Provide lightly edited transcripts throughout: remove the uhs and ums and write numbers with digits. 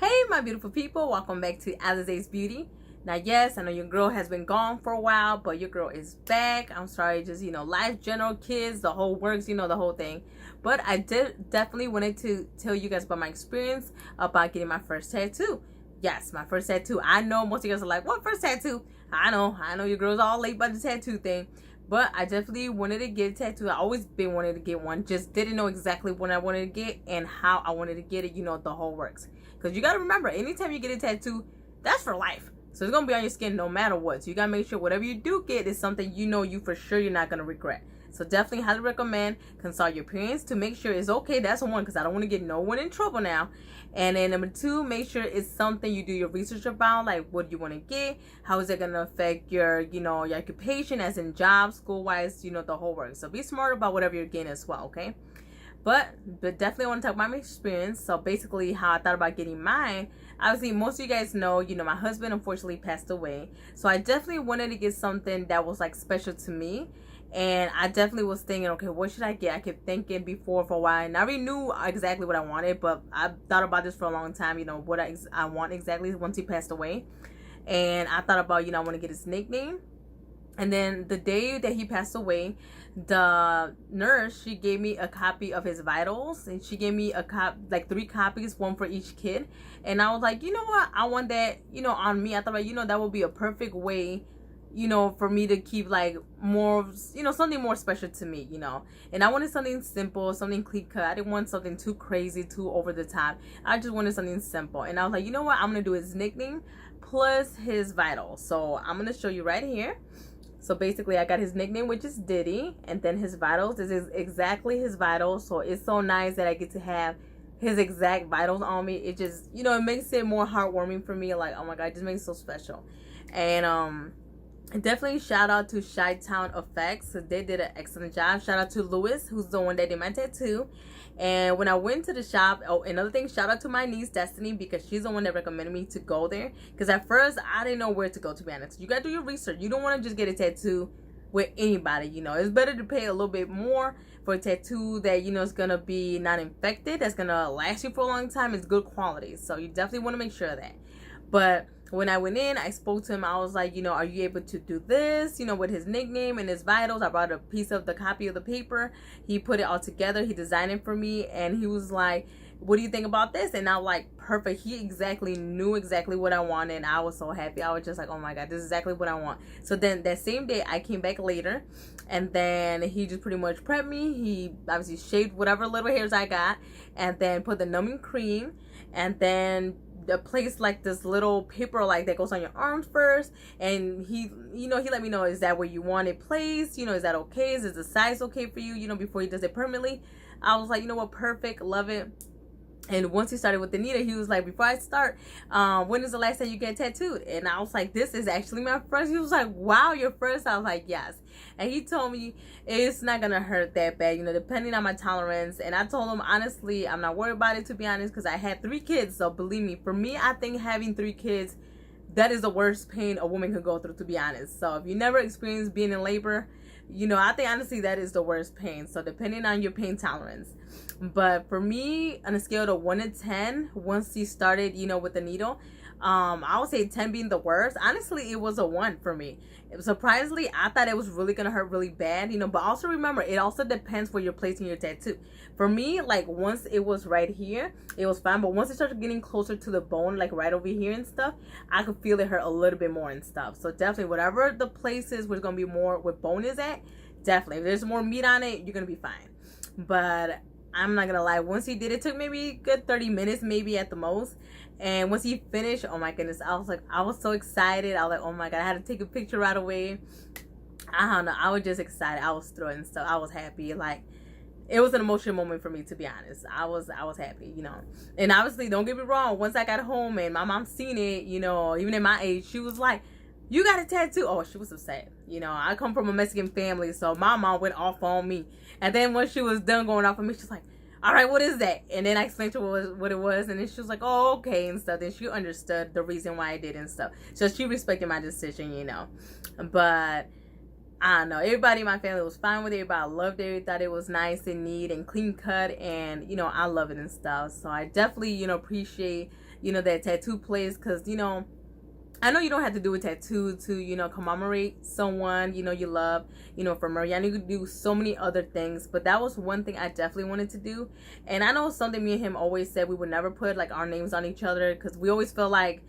Hey my beautiful people, welcome back to Alazaesbeauty. Now yes, I know your girl has been gone for a while, but your girl is back. I'm sorry, just life, general, kids, the whole works, the whole thing. But I definitely wanted to tell you guys about my experience about getting my first tattoo. Yes, my first tattoo. I know most of you guys are like, what first tattoo? I know your girl's all late by the tattoo thing. But I definitely wanted to get a tattoo. I always been wanting to get one. Just didn't know exactly when I wanted to get and how I wanted to get it. The whole works. Because you got to remember, anytime you get a tattoo, that's for life. So it's going to be on your skin no matter what. So you got to make sure whatever you do get is something you for sure you're not going to regret. So definitely highly recommend consult your parents to make sure it's okay. That's one, because I don't want to get no one in trouble now. And then number two, make sure it's something you do your research about, like what do you want to get, how is it going to affect your your occupation, as in job, school wise, the whole work. So be smart about whatever you're getting as well. Okay. But definitely want to talk about my experience. So basically how I thought about getting mine. Obviously, most of you guys know, my husband unfortunately passed away. So I definitely wanted to get something that was like special to me. And I definitely was thinking, okay, what should I get? I kept thinking before for a while, and I already knew exactly what I wanted, but I thought about this for a long time, what I want exactly once he passed away. And I thought about, I want to get his nickname. And then the day that he passed away, the nurse, she gave me a copy of his vitals, and she gave me like 3 copies, one for each kid. And I was like, you know what? I want that, on me. I thought, that would be a perfect way, for me to keep like more, something more special to me, And I wanted something simple, something clean cut. I didn't want something too crazy, too over the top. I just wanted something simple. And I was like, you know what? I'm going to do his nickname plus his vitals. So I'm going to show you right here. So basically, I got his nickname, which is Diddy, and then his vitals. This is exactly his vitals. So it's so nice that I get to have his exact vitals on me. It just, it makes it more heartwarming for me. Like, oh my God, it just makes it so special. And definitely shout out to Chi-Town Effects. They did an excellent job. Shout out to Lewis, who's the one that did my tattoo. And when I went to the shop, oh, another thing, shout out to my niece Destiny, because she's the one that recommended me to go there. Because at first I didn't know where to go, to be honest. You gotta do your research. You don't want to just get a tattoo with anybody. It's better to pay a little bit more for a tattoo that is gonna be not infected, that's gonna last you for a long time, it's good quality. So you definitely want to make sure of that. But when I went in, I spoke to him. I was like, are you able to do this, with his nickname and his vitals? I brought a piece of the copy of the paper. He put it all together. He designed it for me. And he was like, what do you think about this? And I was like, perfect. He knew exactly what I wanted. And I was so happy. I was just like, oh my God, this is exactly what I want. So then that same day, I came back later. And then he just pretty much prepped me. He obviously shaved whatever little hairs I got. And then put the numbing cream. And then place like this little paper like that goes on your arms first, and he let me know, is that where you want it placed, is that okay, is the size okay for you, before he does it permanently. I was like, what, perfect, love it. And once he started with the needle, he was like, before I start, when is the last time you get tattooed? And I was like, this is actually my first. He was like, wow, your first? I was like, yes. And he told me it's not going to hurt that bad, depending on my tolerance. And I told him, honestly, I'm not worried about it, to be honest, because I had 3 kids. So believe me, for me, I think having 3 kids, that is the worst pain a woman could go through, to be honest. So if you never experienced being in labor, I think honestly that is the worst pain. So depending on your pain tolerance. But for me, on a scale of 1 to 10, once he started, with the needle, I would say 10 being the worst. Honestly, it was a 1 for me. Surprisingly, I thought it was really gonna hurt really bad, but also remember, it also depends where you're placing your tattoo. For me, like once it was right here, it was fine. But once it started getting closer to the bone, like right over here and stuff, I could feel it hurt a little bit more and stuff. So definitely, whatever the places where it's gonna be more where bone is at, definitely, if there's more meat on it, you're gonna be fine. But I'm not gonna lie, once he did it, took maybe a good 30 minutes, maybe at the most. And once he finished, oh my goodness, I was so excited. I was like, oh my God, I had to take a picture right away. I don't know, I was just excited. I was thrilled and stuff. I was happy. Like, it was an emotional moment for me, to be honest. I was happy, And obviously, don't get me wrong, once I got home and my mom seen it, even at my age, she was like, you got a tattoo? Oh, she was upset. I come from a Mexican family, so my mom went off on me. And then when she was done going off on me, she's like, all right, what is that? And then I explained to her what it was, and then she was like, oh, okay, and stuff. Then she understood the reason why I did and stuff. So she respected my decision, But I don't know, everybody in my family was fine with it. Everybody loved it. Thought it was nice and neat and clean cut, and I love it and stuff. So I definitely appreciate you know, that tattoo place, because, you know, I know you don't have to do a tattoo to, you know, commemorate someone, you know, you love, you know, for Murray. I know you could do so many other things, but that was one thing I definitely wanted to do. And I know something me and him always said, we would never put like our names on each other, because we always feel like,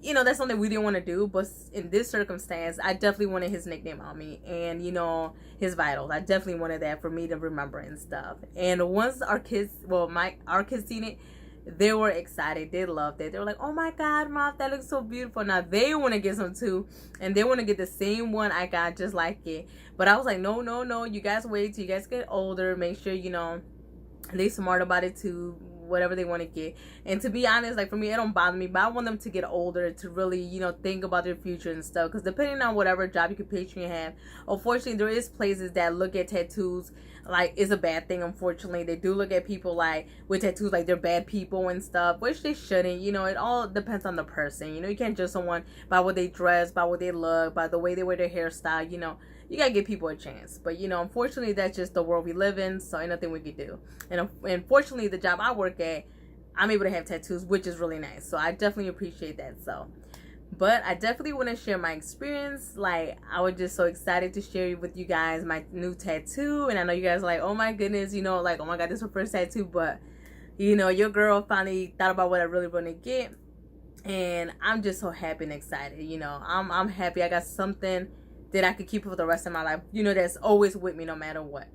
you know, that's something we didn't want to do. But in this circumstance, I definitely wanted his nickname on me, and, you know, his vitals. I definitely wanted that for me to remember and stuff. And once our kids, well, our kids seen it, they were excited. They loved it. They were like, oh my God, Mom, that looks so beautiful. Now they want to get some too, and they want to get the same one I got, just like it. But I was like, no, no, no, you guys wait till you guys get older. Make sure, you know, they smart about it too, whatever they want to get. And to be honest, like, for me, it don't bother me, but I want them to get older to really, you know, think about their future and stuff, because depending on whatever job occupation you have, unfortunately, there is places that look at tattoos like it's a bad thing. Unfortunately, they do look at people like with tattoos like they're bad people and stuff, which they shouldn't. You know, it all depends on the person. You know, you can't judge someone by what they dress, by what they look, by the way they wear their hairstyle. You know, you gotta give people a chance. But, you know, unfortunately, that's just the world we live in, so ain't nothing we can do. And unfortunately, the job I work at, I'm able to have tattoos, which is really nice. So I definitely appreciate that. So, but I definitely want to share my experience. Like, I was just so excited to share with you guys my new tattoo. And I know you guys are like, oh my goodness, you know, like, oh my God, this is her first tattoo. But, you know, your girl finally thought about what I really want to get. And I'm just so happy and excited. You know, I'm happy I got something that I could keep for the rest of my life. You know, that's always with me no matter what.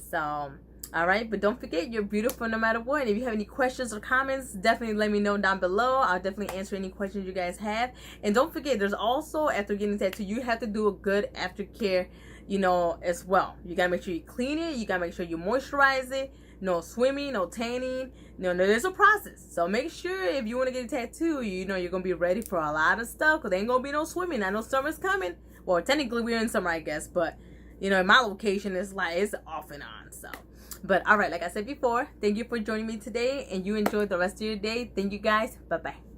So, all right, but don't forget, you're beautiful no matter what. And if you have any questions or comments, definitely let me know down below. I'll definitely answer any questions you guys have. And don't forget, there's also, after getting tattooed, you have to do a good aftercare, you know, as well. You gotta make sure you clean it. You gotta make sure you moisturize it. No swimming, no tanning. No, there's a process. So make sure if you want to get a tattoo, you know, you're gonna be ready for a lot of stuff, because there ain't gonna be no swimming. I know summer's coming. Well, technically we're in summer, I guess, but, you know, in my location, it's like, it's off and on, so. But, all right, like I said before, thank you for joining me today, and you enjoy the rest of your day. Thank you, guys. Bye-bye.